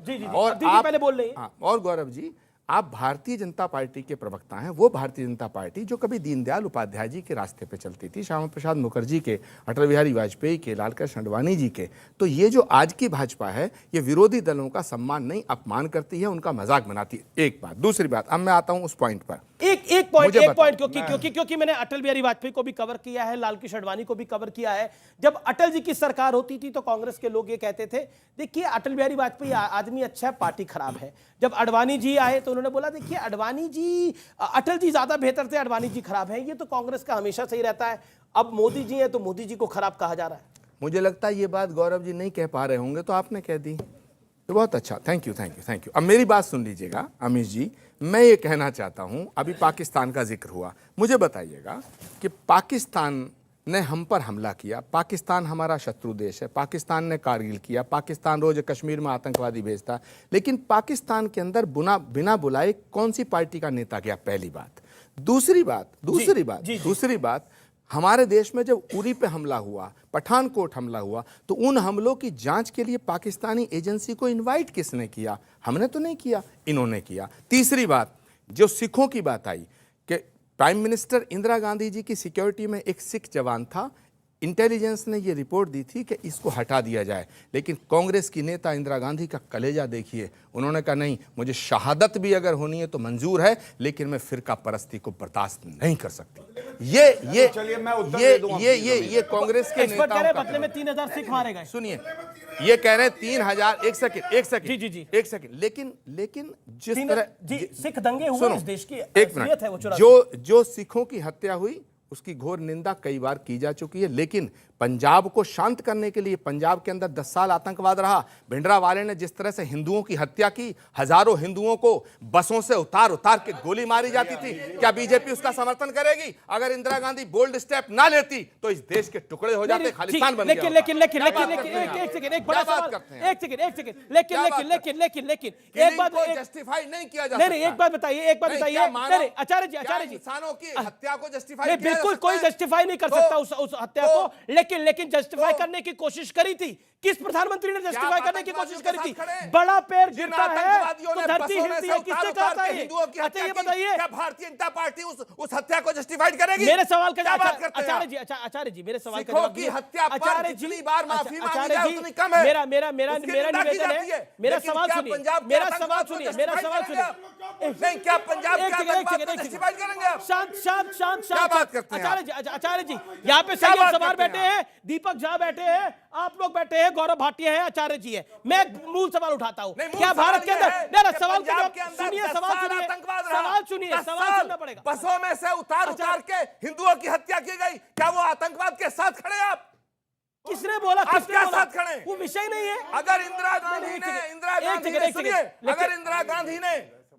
जी, और आप पहले बोल रहे हैं। और गौरव जी, आप भारतीय जनता पार्टी के प्रवक्ता हैं। वो भारतीय जनता पार्टी जो कभी दीनदयाल उपाध्याय जी के रास्ते पे चलती थी, श्यामा प्रसाद मुखर्जी के, अटल बिहारी वाजपेयी के, लालकृष्ण आडवाणी जी के। तो ये जो आज की भाजपा है, ये विरोधी दलों का सम्मान नहीं, अपमान करती है, उनका मजाक बनाती है। एक बात। दूसरी बात, अब मैं आता हूं उस पॉइंट पर। एक पॉइंट क्योंकि मैंने अटल बिहारी वाजपेयी को भी कवर किया है, लालकृष्ण आडवाणी को भी कवर किया है। जब अटल जी की सरकार होती थी तो कांग्रेस के लोग ये कहते थे, देखिए अटल बिहारी वाजपेयी आदमी अच्छा है, पार्टी खराब है। जब आडवाणी जी आए तो उन्होंने बोला, देखिए अटल जी ज्यादा बेहतर थे, आडवाणी जी खराब है। ये तो कांग्रेस का हमेशा सही रहता है। अब मोदी जी है तो मोदी जी को खराब कहा जा रहा है। मुझे लगता है ये बात गौरव जी नहीं कह पा रहे होंगे, तो आपने कह दी, तो बहुत अच्छा। Thank you. अब मेरी बात सुन लीजिएगा अमीश जी, मैं ये कहना चाहता हूं, अभी पाकिस्तान का जिक्र हुआ, मुझे बताइएगा कि पाकिस्तान ने हम पर हमला किया, पाकिस्तान हमारा शत्रु देश है, पाकिस्तान ने कारगिल किया, पाकिस्तान रोज कश्मीर में आतंकवादी भेजता, लेकिन पाकिस्तान के अंदर बिना बुलाए कौन सी पार्टी का नेता गया? पहली बात। दूसरी बात, हमारे देश में जब उरी पे हमला हुआ, पठानकोट हमला हुआ, तो उन हमलों की जांच के लिए पाकिस्तानी एजेंसी को इनवाइट किसने किया? हमने तो नहीं किया, इन्होंने किया। तीसरी बात, जो सिखों की बात आई कि प्राइम मिनिस्टर इंदिरा गांधी जी की सिक्योरिटी में एक सिख जवान था, इंटेलिजेंस ने ये रिपोर्ट दी थी कि इसको हटा दिया जाए, लेकिन कांग्रेस की नेता इंदिरा गांधी का कलेजा देखिए, उन्होंने कहा नहीं, मुझे शहादत भी अगर होनी है तो मंजूर है, लेकिन मैं फिरका परस्ती को बर्दाश्त नहीं कर सकती। ये कांग्रेस के नेताओं का, बदले में 3000 सिख मारे गए। सुनिए, ये कह रहे हैं 3000। एक सेकंड। लेकिन जिस तरह सिख दंगे हुए इस देश की एक मिनट, जो सिखों की हत्या हुई उसकी घोर निंदा कई बार की जा चुकी है, लेकिन पंजाब को शांत करने के लिए, पंजाब के अंदर 10 साल आतंकवाद रहा, भिंडरावाले ने जिस तरह से हिंदुओं की हत्या की, हजारों हिंदुओं को बसों से उतार उतार के गोली मारी जाती थी, क्या बीजेपी उसका समर्थन करेगी? अगर इंदिरा गांधी बोल्ड स्टेप ना लेती तो इस देश के टुकड़े हो जाते, खालिस्तान बन गया। लेकिन एक सेकंड, एक बड़ा सवाल, एक सेकंड, लेकिन एक बात जस्टिफाई नहीं किया जा नहीं, एक बात बताइए, नहीं, आचार्य जी, इंसानों की हत्या को जस्टिफाई बिल्कुल कोई जस्टिफाई नहीं कर सकता उस हत्या को, लेकिन जस्टिफाई करने की कोशिश करी थी। किस प्रधानमंत्री ने जस्टिफाई करने की कोशिश करी थी? बड़ा पैर गिरता है तो धरती हिलती है, किसने कहा था ये? अच्छा ये बताइए, क्या भारतीय जनता पार्टी उस हत्या को जस्टिफाई करेगी? मेरे सवाल का आचार्य जी मेरे सवाल का जवाब की हत्या पर जितनी बार माफी मांगी जाए उतनी कम है। मेरा निवेदन है, मेरा सवाल सुनिए, नहीं, क्या पंजाब के आतंकवाद को जस्टिफाई करेंगे आप? शांत क्या बात करते हैं आचार्य जी, यहाँ पे सैयद सवार बैठे हैं, दीपक झा बैठे हैं, आप लोग बैठे हैं, गौरव भाटिया है, आचार्य जी है। मैं मूल सवाल उठाता हूँ, क्या भारत के अंदर सवाल सुनिए, सवाल सुनना पड़ेगा। बसों में से उतार के हिंदुओं की हत्या की गई, क्या वो आतंकवाद के साथ खड़े आप? किसने बोला? आप क्या साथ खड़े? वो विषय नहीं है। अगर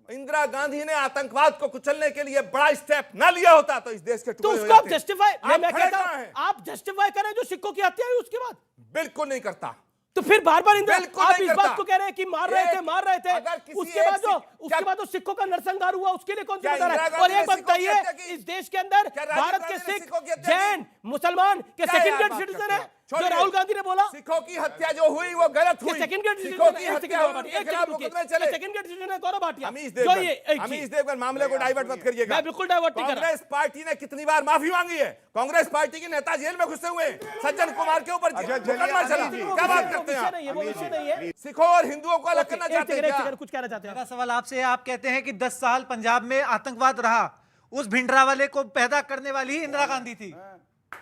इंदिरा गांधी ने आतंकवाद को कुचलने के लिए बड़ा स्टेप ना लिया होता तो इस देश के तो टुकड़े हो उसको आप जाते। जस्टिफाई, मैं खड़े कहता कहाँ हूं हैं? आप जस्टिफाई करें जो सिखों की हत्या हुई उसके बाद। बिल्कुल नहीं करता। तो फिर बार बार बिल्कुल आप नहीं इस बात करता। को कह रहे हैं कि मार रहे थे, अगर किसी उसके बाद जो सिखों का नरसंहार हुआ उसके लिए कौन सा बता रहा है? और एक बात बताइए, इस देश के अंदर भारत के सिख, जैन, मुसलमान के सेकंड ग्रेड सिटीजन है, जो राहुल गांधी ने बोला सिखों की हत्या जो हुई वो गलत हुई। सेकंड ग्रेड सिखों की हत्या चले। सेकंड ग्रेड सिटीजन है गौरव भाटिया। अमीश देवगन मामले को डाइवर्ट मत करिएगा। मैं बिल्कुल डाइवर्ट नहीं कर रहा। कांग्रेस पार्टी ने कितनी बार माफी मांगी है? कांग्रेस पार्टी के नेता जेल में घुसे हुए, सज्जन कुमार के ऊपर मुकदमा चला। क्या बात करते हैं? सिखों और हिंदुओं को अलग करना चाहते हैं? कुछ कहना चाहते हैं? मेरा सवाल आपसे, आप कहते हैं कि 10 साल पंजाब में आतंकवाद रहा, उस भिंडरावाले को पैदा करने वाली ही इंदिरा गांधी थी,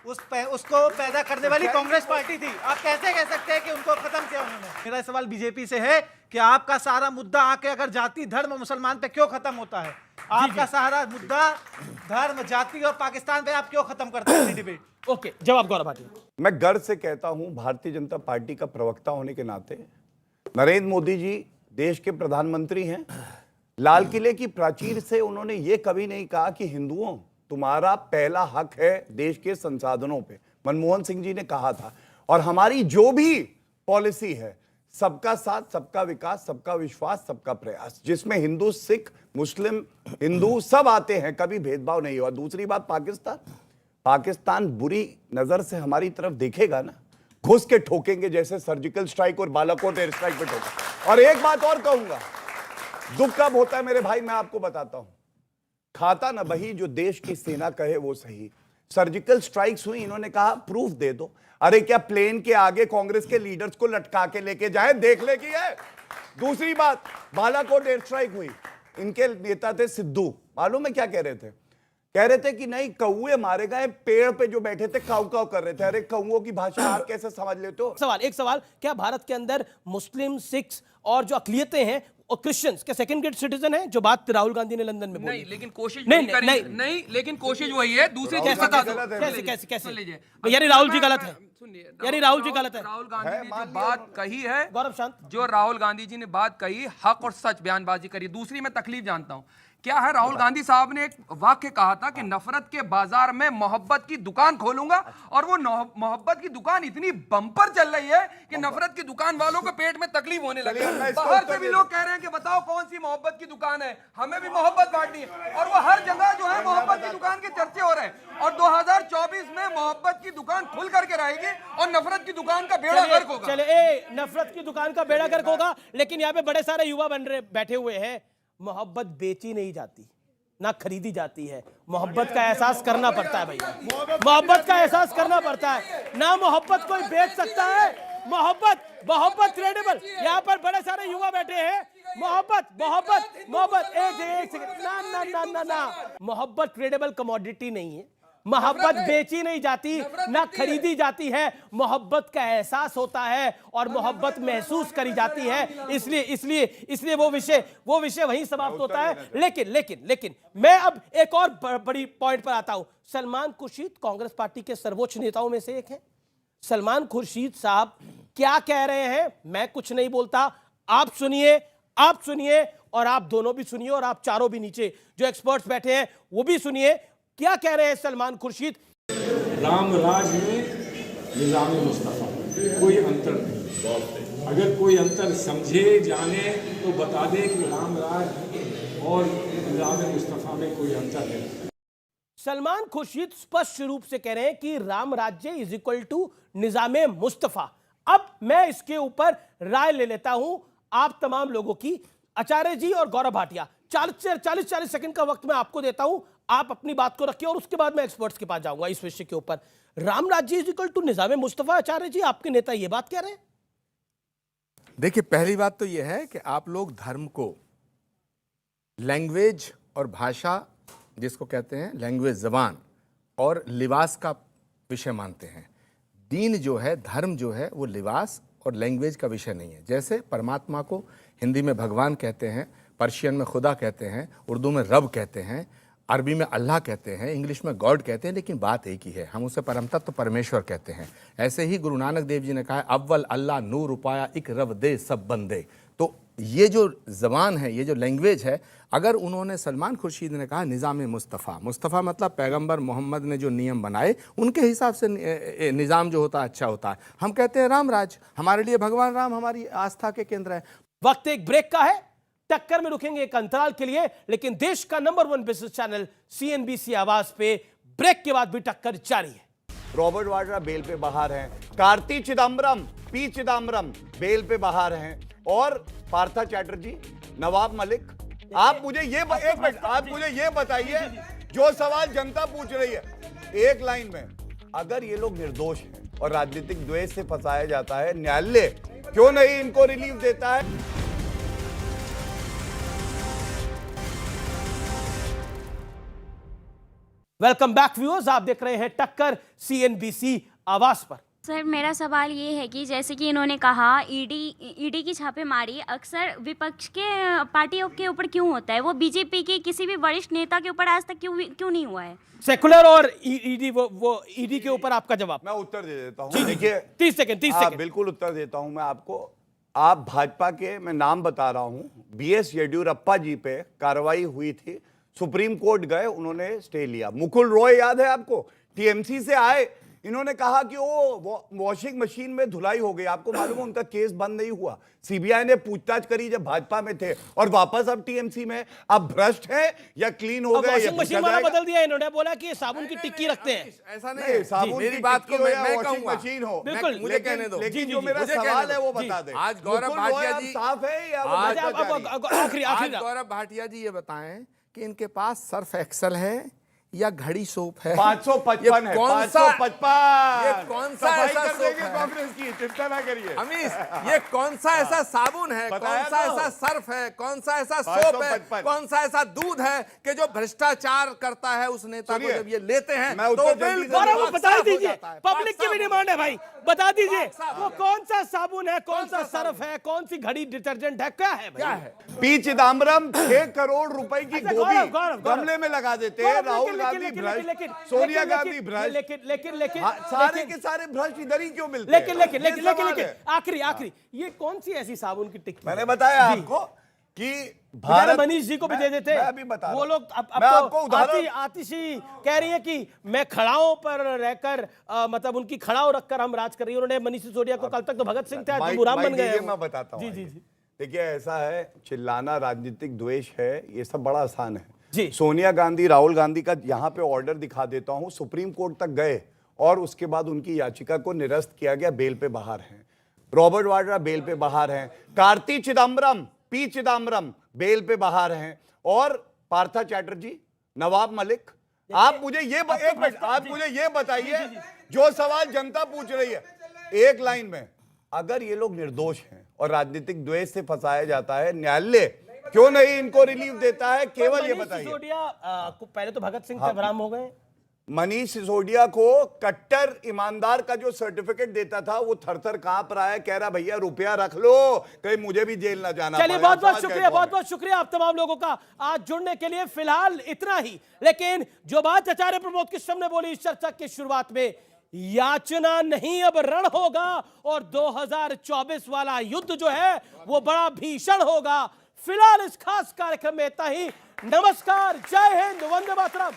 उसको पैदा करने वाली कांग्रेस पार्टी थी। आप कैसे कह सकते हैं कि उनको खत्म किया उन्होंने? मेरा सवाल बीजेपी से है कि आपका सारा मुद्दा आके अगर जाति, धर्म, मुसलमान पे क्यों खत्म होता है? आपका सारा मुद्दा धर्म, जाति और पाकिस्तान पे आप क्यों खत्म करते हैं डिबेट? ओके, जवाब गौरव भाटिया। मैं गर्व से कहता हूं, भारतीय जनता पार्टी का प्रवक्ता होने के नाते, नरेंद्र मोदी जी देश के प्रधानमंत्री हैं। लाल किले की प्राचीर से उन्होंने ये कभी नहीं कहा कि हिंदुओं तुम्हारा पहला हक है देश के संसाधनों पे। मनमोहन सिंह जी ने कहा था। और हमारी जो भी पॉलिसी है, सबका साथ, सबका विकास, सबका विश्वास, सबका प्रयास, जिसमें हिंदू, सिख, मुस्लिम, हिंदू सब आते हैं, कभी भेदभाव नहीं हुआ। दूसरी बात, पाकिस्तान बुरी नजर से हमारी तरफ देखेगा ना, घुस के ठोकेंगे, जैसे सर्जिकल स्ट्राइक और बालाकोट एयर स्ट्राइक पे ठोका। और एक बात और कहूंगा, दुख कब होता है मेरे भाई, मैं आपको बताता हूं। खाता ना बही जो देश की सेना कहे वो सही। सर्जिकल स्ट्राइक्स हुई, इन्होंने कहा प्रूफ दे दो। अरे क्या प्लेन के आगे कांग्रेस के लीडर्स को लटका के लेके जाए, देख ले की है। दूसरी बात, बालाकोट एयर स्ट्राइक हुई, इनके नेता थे सिद्धू, मालूम है क्या कह रहे थे? कह रहे थे कि नहीं, कौए मारे गए, पेड़ पे जो बैठे थे काऊ काऊ कर रहे थे। अरे कौओं की भाषा आप कैसे समझ लेते हो? एक सवाल, क्या भारत के अंदर मुस्लिम, सिख्स और जो अकलियतें हैं और क्रिश्चियंस के सेकंड ग्रेड सिटीजन हैं? जो बात राहुल गांधी ने लंदन में बोली। नहीं, लेकिन कोशिश नहीं, लेकिन कोशिश वही है। दूसरी कैसे यानी राहुल जी गलत है? यानी राहुल जी गलत है? राहुल गांधी ने जो बात कही है, गौरव शांत, जो राहुल गांधी जी ने बात कही, हक और सच बयानबाजी करी। दूसरी मैं तकलीफ जानता हूं क्या है। राहुल गांधी साहब ने एक वाक्य कहा था कि नफरत के बाजार में मोहब्बत की दुकान खोलूंगा, और वो मोहब्बत की दुकान इतनी बम्पर चल रही है कि नफरत की दुकान वालों को पेट में तकलीफ होने लगी। बाहर से भी लोग कह रहे हैं कि बताओ कौन सी मोहब्बत की दुकान है, हमें भी मोहब्बत बांटनी है। और वो हर जगह जो है मोहब्बत की दुकान के चर्चे हो रहे हैं। और 2024 में मोहब्बत की दुकान खुल करके रहेगी और नफरत की दुकान का बेड़ा गर्क होगा। चले, नफरत की दुकान का बेड़ा गर्क होगा, लेकिन यहाँ पे बड़े सारे युवा बैठे हुए हैं। मोहब्बत बेची नहीं जाती, ना खरीदी जाती है। मोहब्बत का एहसास करना पड़ता है भैया, मोहब्बत का एहसास करना पड़ता है। ना मोहब्बत कोई बेच सकता है। मोहब्बत ट्रेडेबल। यहाँ पर बड़े सारे युवा बैठे हैं। मोहब्बत एक सेकंड, ना मोहब्बत ट्रेडेबल कमोडिटी नहीं है। मोहब्बत बेची नहीं जाती, ना खरीदी जाती है, मोहब्बत का एहसास होता है और मोहब्बत महसूस करी जाती है। इसलिए वो विषय वहीं समाप्त होता है। लेकिन मैं अब एक और बड़ी पॉइंट पर आता हूं। सलमान खुर्शीद कांग्रेस पार्टी के सर्वोच्च नेताओं में से एक हैं। सलमान खुर्शीद साहब क्या कह रहे हैं, मैं कुछ नहीं बोलता, आप सुनिए और आप दोनों भी सुनिए और आप चारों भी नीचे जो एक्सपर्ट्स बैठे हैं वो भी सुनिए। क्या कह रहे हैं सलमान खुर्शीद? राम राज में निज़ाम मुस्तफ़ा में कोई अंतर नहीं। अगर कोई अंतर समझे जाने तो बता दे कि राम राज और निज़ाम मुस्तफ़ा में कोई अंतर है। सलमान खुर्शीद स्पष्ट रूप से कह रहे हैं कि राम राज्य इज इक्वल टू निज़ाम मुस्तफ़ा। अब मैं इसके ऊपर राय ले लेता हूं आप तमाम लोगों की। आचार्य जी और गौरव भाटिया, 40 सेकंड का वक्त मैं आपको देता हूं, आप अपनी बात को रखिए और उसके बाद मैं एक्सपर्ट्स के पास जाऊंगा इस विषय के ऊपर। राम राज्य इज इक्वल टू निज़ाम मुस्तफ़ा, आचार्य जी आपके नेता ये बात कह रहे हैं? देखिए, पहली बात तो यह है कि आप लोग धर्म को लैंग्वेज और भाषा, जिसको कहते हैं लैंग्वेज, जबान और लिबास का विषय मानते हैं। दीन जो है, धर्म जो है, वो लिबास और लैंग्वेज का विषय नहीं है। जैसे परमात्मा को हिंदी में भगवान कहते हैं, पर्शियन में खुदा कहते हैं, उर्दू में रब कहते हैं, अरबी में अल्लाह कहते हैं, इंग्लिश में गॉड कहते हैं, लेकिन बात एक ही है, हम उसे परम तत्व परमेश्वर कहते हैं। ऐसे ही गुरु नानक देव जी ने कहा है, अव्वल अल्लाह नूर उपाया इक रब दे सब बंदे। तो ये जो ज़बान है, ये जो लैंग्वेज है, अगर उन्होंने, सलमान खुर्शीद ने कहा निज़ाम मुस्तफ़ा मतलब पैगंबर मोहम्मद ने जो नियम बनाए उनके हिसाब से निज़ाम जो होता है अच्छा होता है। हम कहते हैं राम राज, हमारे लिए भगवान राम हमारी आस्था के केंद्र है। वक्त एक ब्रेक का है, टक्कर में रुकेंगे एक अंतराल के लिए, लेकिन देश का नंबर 1 बिजनेस चैनल CNBC आवाज पे ब्रेक के बाद भी टक्कर जारी है। रॉबर्ट वाड्रा बेल पे बाहर हैं, कार्ति चिदम्बरम, पी चिदम्बरम बेल पे बाहर हैं, और पार्था चैटर्जी, नवाब मलिक। आप मुझे ये एक मिनट, आप मुझे ये बताइए, जो सवाल जनता पूछ रही है एक लाइन में, अगर ये लोग निर्दोष हैं और राजनीतिक द्वेष से फंसाया जाता है, न्यायालय क्यों नहीं इनको रिलीफ देता है? वेलकम बैक व्यूअर्स, आप देख रहे हैं टक्कर CNBC आवाज पर। सर, मेरा सवाल ये है कि जैसे कि इन्होंने कहा ईडी की छापेमारी अक्सर विपक्ष के पार्टियों के ऊपर क्यों होता है, वो बीजेपी के किसी भी वरिष्ठ नेता के ऊपर आज तक क्यों नहीं हुआ है? सेकुलर और ईडी के ऊपर आपका जवाब? मैं उत्तर दे देता हूं। देखिए, 30 सेकंड। बिल्कुल उत्तर देता हूं मैं आपको। आप भाजपा के, मैं नाम बता रहा हूं, BS येडियुरप्पा जी पे कार्रवाई हुई थी, सुप्रीम कोर्ट गए, उन्होंने स्टे लिया। मुकुल रॉय याद है आपको, TMC से आए, इन्होंने कहा कि वो वॉशिंग मशीन में धुलाई हो गई। आपको मालूम है उनका केस बंद नहीं हुआ, CBI ने पूछताछ करी जब भाजपा में थे, और वापस अब TMC में। अब भ्रष्ट है या क्लीन हो गए? वॉशिंग मशीन वाला बदल दिया इन्होंने, बोला कि साबुन की टिक्की रखते हैं। ऐसा नहीं, साबुन मेरी की बात को टिक्की हो या मैं वॉशिंग कहूंगा। मशीन हो, बिल्कुल, मुझे कहने दो। लेकिन जो मेरा सवाल है वो बता दें। आज गौरव भाटिया जी साफ है या आखिरी गौरव भाटिया जी ये बताएं कि इनके पास सर्फ एक्सल है या घड़ी सोप है? 555 है, 555। ये कौन सा ऐसा सोप है? कांग्रेस की चिंता ना करिए। अमीश, ये कौन सा ऐसा साबुन है, कौन सा ऐसा सर्फ है, कौन सा ऐसा सोप है, कौन सा ऐसा दूध है कि जो भ्रष्टाचार करता है उस नेता को जब ये लेते हैं तो बिल्कुल बता दीजिए। पब्लिक की भी डिमांड है भाई, बता दीजिए वो कौन सा साबुन है, कौन सा सर्फ है, कौन सी घड़ी डिटर्जेंट है, क्या है? क्या है? पी चिदम्बरम 6 करोड़ रुपए की गोभी गमले में लगा देते हैं। राहुल गांधी भ्रष्ट, सोनिया गांधी भ्रष्ट, लेकिन सारे के सारे भ्रष्ट इधर ही क्यों मिलते हैं? लेकिन आखिरी ये कौन सी ऐसी साबुन की टिक्की? मैंने बताया आपको कि भारत, मनीष जी को भी दे देते, वो लोग अब तो आतिशी कह रही है कि मैं खड़ाओं पर रहकर, मतलब उनकी खड़ाओं रखकर हम राज कर रही है। उन्होंने मनीष सिसोदिया को, कल तक तो भगत सिंह थे, आज गुलाम बन गए। मैं बताता हूँ। जी। देखिए, ऐसा है, चिल्लाना राजनीतिक द्वेष है, ये सब बड़ा आसान है जी। सोनिया गांधी, राहुल गांधी का यहाँ पे ऑर्डर दिखा देता हूँ, सुप्रीम कोर्ट तक गए और उसके बाद उनकी याचिका को निरस्त किया गया, बेल पे बाहर हैं। रॉबर्ट वाड्रा बेल पे बाहर हैं, कार्ति चिदम्बरम, पी चिदम्बरम बेल पे बाहर हैं, और पार्था चैटर्जी, नवाब मलिक। आप मुझे ये एक मिनट, आप मुझे ये बताइए, जो सवाल जनता पूछ रही है एक लाइन में, अगर ये लोग निर्दोष हैं और राजनीतिक द्वेष से फंसाया जाता है, न्यायालय क्यों नहीं इनको रिलीफ देता है? केवल ये बताइए। पहले तो भगत सिंह से बराम हो गए, मनीष सिसोदिया को कट्टर ईमानदार का जो सर्टिफिकेट देता था वो थर-थर कांप रहा है, कह रहा भैया रुपया रख लो, कहीं मुझे भी जेल ना जाना चलिए पड़े। बहुत बहुत सवाल शुक्रिया, क्या है? बहुत बहुत शुक्रिया आप तमाम लोगों का आज जुड़ने के लिए। फिलहाल इतना ही, लेकिन जो बात आचार्य प्रमोद कृष्णम ने बोली इस चर्चा की शुरुआत में, याचना नहीं अब रण होगा और 2024 वाला युद्ध जो है वो बड़ा भीषण होगा। फिलहाल इस खास कार्यक्रम में इतना ही। नमस्कार, जय हिंद, वंदे मातरम।